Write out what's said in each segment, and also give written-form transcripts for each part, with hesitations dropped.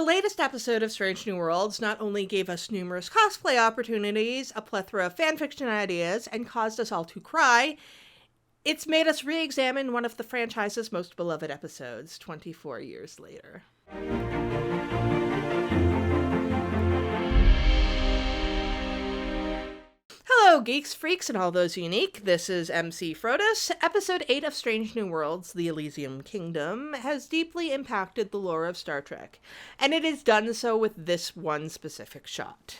The latest episode of Strange New Worlds not only gave us numerous cosplay opportunities, a plethora of fanfiction ideas, and caused us all to cry, it's made us re-examine one of the franchise's most beloved episodes 24 years later. Hello, geeks, freaks, and all those unique. This is Emcee Frodis. Episode 8 of Strange New Worlds, The Elysian Kingdom, has deeply impacted the lore of Star Trek, and it has done so with this one specific shot.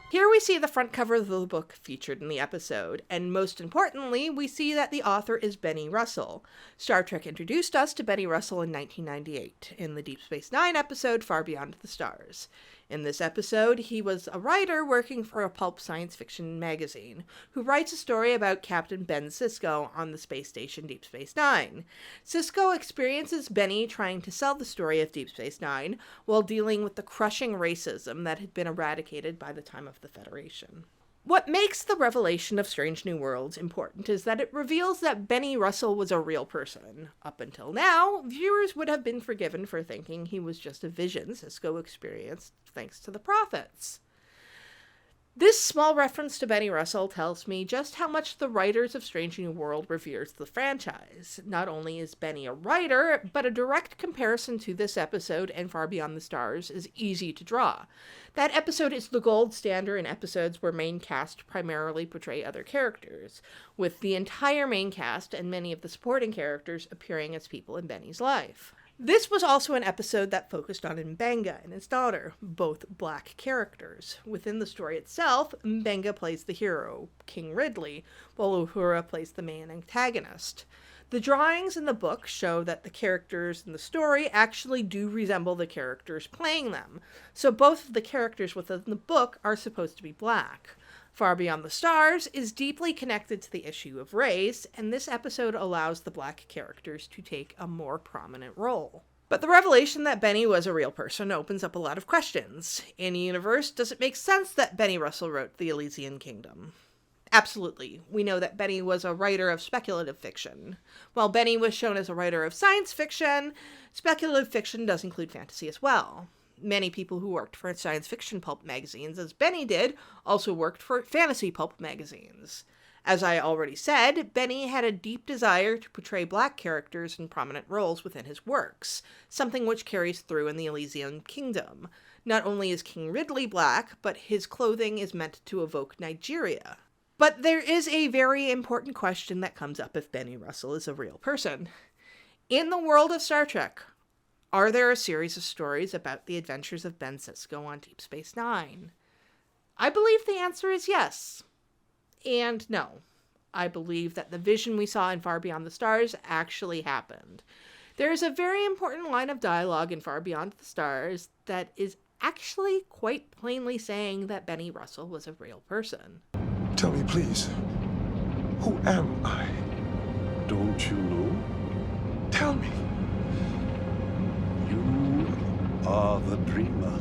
Here we see the front cover of the book featured in the episode, and most importantly, we see that the author is Benny Russell. Star Trek introduced us to Benny Russell in 1998, in the Deep Space Nine episode Far Beyond the Stars. In this episode, he was a writer working for a pulp science fiction magazine, who writes a story about Captain Ben Sisko on the space station Deep Space Nine. Sisko experiences Benny trying to sell the story of Deep Space Nine, while dealing with the crushing racism that had been eradicated by the time of the Federation. What makes the revelation of Strange New Worlds important is that it reveals that Benny Russell was a real person. Up until now, viewers would have been forgiven for thinking he was just a vision Sisko experienced thanks to the prophets. This small reference to Benny Russell tells me just how much the writers of Strange New World reveres the franchise. Not only is Benny a writer, but a direct comparison to this episode and Far Beyond the Stars is easy to draw. That episode is the gold standard in episodes where main cast primarily portray other characters, with the entire main cast and many of the supporting characters appearing as people in Benny's life. This was also an episode that focused on M'Benga and his daughter, both black characters. Within the story itself, M'Benga plays the hero, King Ridley, while Uhura plays the main antagonist. The drawings in the book show that the characters in the story actually do resemble the characters playing them, so both of the characters within the book are supposed to be black. Far Beyond the Stars is deeply connected to the issue of race, and this episode allows the black characters to take a more prominent role. But the revelation that Benny was a real person opens up a lot of questions. In universe, does it make sense that Benny Russell wrote The Elysian Kingdom? Absolutely. We know that Benny was a writer of speculative fiction. While Benny was shown as a writer of science fiction, speculative fiction does include fantasy as well. Many people who worked for science fiction pulp magazines, as Benny did, also worked for fantasy pulp magazines. As I already said, Benny had a deep desire to portray black characters in prominent roles within his works, something which carries through in the Elysian Kingdom. Not only is King Ridley black, but his clothing is meant to evoke Nigeria. But there is a very important question that comes up if Benny Russell is a real person. In the world of Star Trek, are there a series of stories about the adventures of Ben Sisko on Deep Space Nine? I believe the answer is yes. And no. I believe that the vision we saw in Far Beyond the Stars actually happened. There is a very important line of dialogue in Far Beyond the Stars that is actually quite plainly saying that Benny Russell was a real person. Tell me, please, who am I? Don't you know? Tell me. You are the dreamer.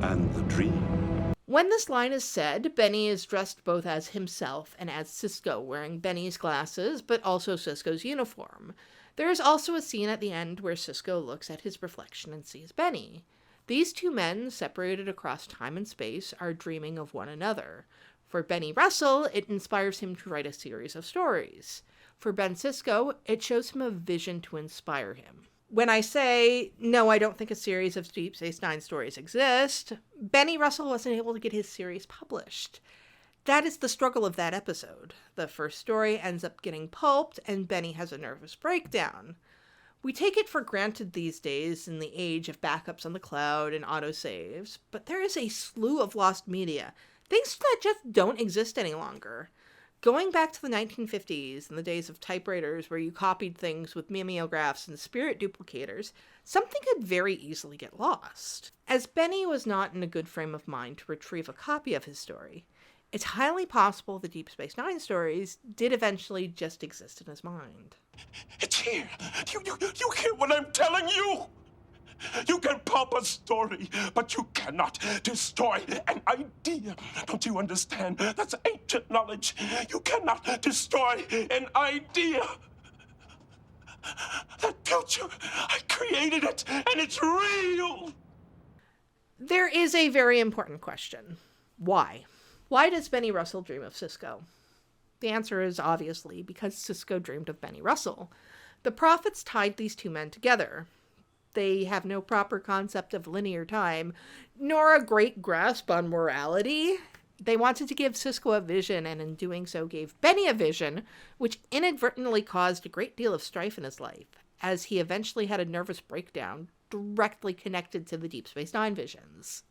And the dream. When this line is said, Benny is dressed both as himself and as Sisko, wearing Benny's glasses, but also Sisko's uniform. There is also a scene at the end where Sisko looks at his reflection and sees Benny. These two men, separated across time and space, are dreaming of one another. For Benny Russell, it inspires him to write a series of stories. For Ben Sisko, it shows him a vision to inspire him. When I say, no, I don't think a series of Deep Space Nine stories exist, Benny Russell wasn't able to get his series published. That is the struggle of that episode. The first story ends up getting pulped, and Benny has a nervous breakdown. We take it for granted these days in the age of backups on the cloud and autosaves, but there is a slew of lost media, things that just don't exist any longer. Going back to the 1950s and the days of typewriters where you copied things with mimeographs and spirit duplicators, something could very easily get lost. As Benny was not in a good frame of mind to retrieve a copy of his story, it's highly possible the Deep Space Nine stories did eventually just exist in his mind. It's here. You hear what I'm telling you? You can pulp a story, but you cannot destroy an idea. Don't you understand? That's ancient knowledge. You cannot destroy an idea. That future, I created it, and it's real! There is a very important question. Why? Why does Benny Russell dream of Sisko? The answer is obviously because Sisko dreamed of Benny Russell. The prophets tied these two men together. They have no proper concept of linear time, nor a great grasp on morality. They wanted to give Sisko a vision, and in doing so gave Benny a vision, which inadvertently caused a great deal of strife in his life, as he eventually had a nervous breakdown directly connected to the Deep Space Nine visions.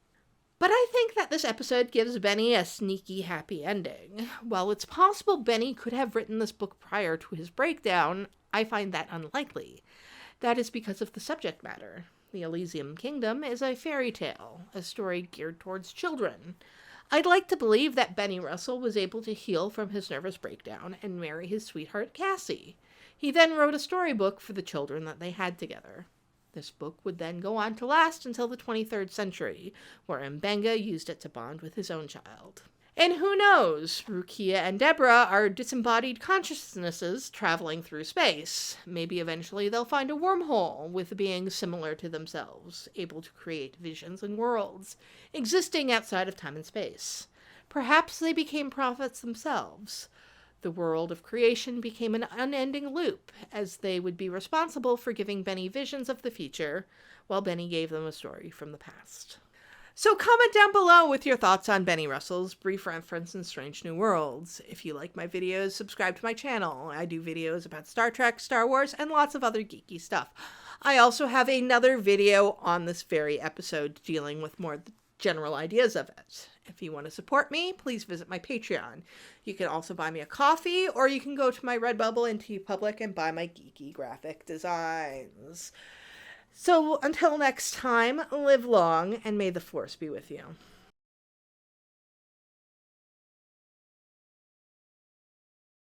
But I think that this episode gives Benny a sneaky happy ending. While it's possible Benny could have written this book prior to his breakdown, I find that unlikely. That is because of the subject matter. The Elysian Kingdom is a fairy tale, a story geared towards children. I'd like to believe that Benny Russell was able to heal from his nervous breakdown and marry his sweetheart Cassie. He then wrote a storybook for the children that they had together. This book would then go on to last until the 23rd century, where Mbenga used it to bond with his own child. And who knows, Rukia and Deborah are disembodied consciousnesses traveling through space. Maybe eventually they'll find a wormhole with beings similar to themselves, able to create visions and worlds, existing outside of time and space. Perhaps they became prophets themselves. The world of creation became an unending loop, as they would be responsible for giving Benny visions of the future, while Benny gave them a story from the past. So comment down below with your thoughts on Benny Russell's brief reference in Strange New Worlds. If you like my videos, subscribe to my channel. I do videos about Star Trek, Star Wars, and lots of other geeky stuff. I also have another video on this very episode dealing with more general ideas of it. If you want to support me, please visit my Patreon. You can also buy me a coffee, or you can go to my Redbubble and TeePublic and buy my geeky graphic designs. So until next time, live long, and may the Force be with you.